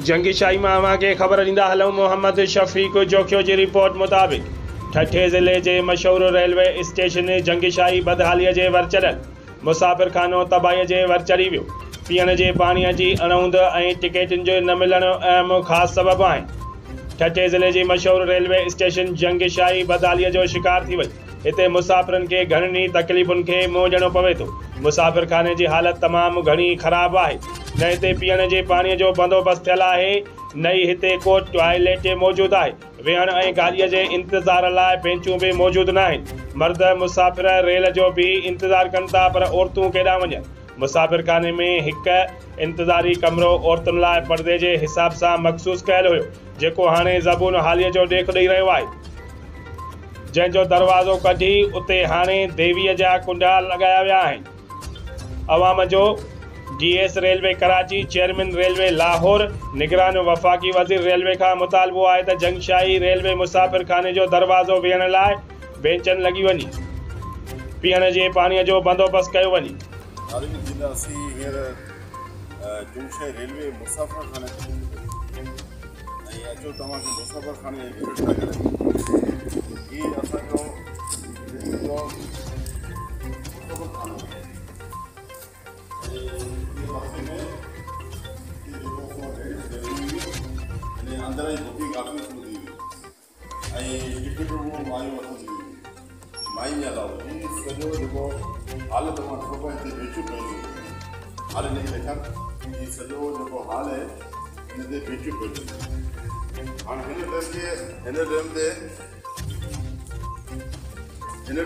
जंगी शाही मामा के ख़बर ॾींदा हलूं। मोहम्मद शफ़ीक जोखियो की रिपोर्ट मुताबिक़ ठठे ज़िले के मशहूर रेलवे स्टेशन जंगी शाही बदहाली के वर चढ़ल। मुसाफ़िर खानो तबाही के वर चढ़ी वियो। पीअण के पानी की अणूंद और टिकटन जो न मिलण अहम ख़ास सबब है। ठठे ज़िले की मशहूर रेलवे स्टेशन जंगी शाही बदहाली जो शिकार थी वही। इतने मुसाफ़िरन के घणी तकलीफ़ुन के मुँह ॾियणो पवे तो। मुसाफ़िर खाने की हालत तमाम घनी ख़राब है। न इतने पीअण के पानी जो बंदोबस्त थियल है, न ही इतने को टॉयलेट मौजूद है। वेहण और गाड़ी के इंतजार लाइ बेंचूं भी मौजूद न। मर्द मुसाफ़िर रेल जो भी इंतजार कन था, पर औरतूं केॾां वञनि। मुसाफ़िर खाने में एक इंतजारी कमरो औरतुन लाइ पर्दे के हिसाब से मखसूस कयल हुयो, जेको हाणे ज़बून हालीअ जो ॾेख ॾेई रहियो आहे। जंहिंजो दरवाज़ो कढी उते हाणे देवीअ जा कुंडा लगाया विया आहिनि। अवाम जो DS railway Karachi, chairman railway Lahore, निगरान वफाकी वज़ीर रेलवे का मुतालबो है त जंगशाही रेलवे मुसाफ़िर खाने जो दरवाज़ो वेहण लाइ बेंचन लगी वनी, पीअण के पानी जो बंदोबस्त कयो वनी। जंगशाही रेलवे मुसाफ़िर खाने अचो तव्हां खे मुसाफ़िर खाने ये असांजो अंदर ही बुकिंग ऑफिस में दी टिकट वो माई वठी दी माई जे अलावा ये सॼो जेको हाल तव्हां ॾिठो हिते बेचूं पयूं हाल हिन खे ॾेखार ये सॼो जेको हाल आहे हिन ते बेचूं पयूं। हाणे हिन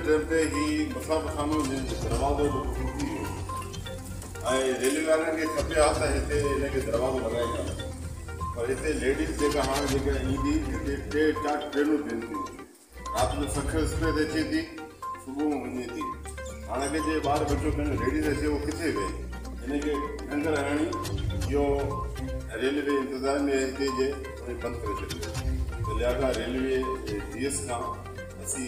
टाइम ते ही मुसाफ़िर खानो दरवाज़ो टुटी वियो ऐं रेलवे वारनि खे खपे हा त हिते हिनखे दरवाज़ो लॻाए ॾियनि, पर हिते लेडीज़ जेका हाणे जेका ईंदी हिते 3-4 ट्रेनूं थियनि थियूं। राति जो सख एक्सप्रेस अचे थी, सुबुह वञे थी। हाणे के जे ॿार बच्चो कनि लेडीज़ अचे उहो किथे वहे, हिनखे ढंग हणी इहो रेलवे इंतज़ार में हिते जे बंदि करे छॾियो। त लिहाज़ा रेलवे जीएस खां असीं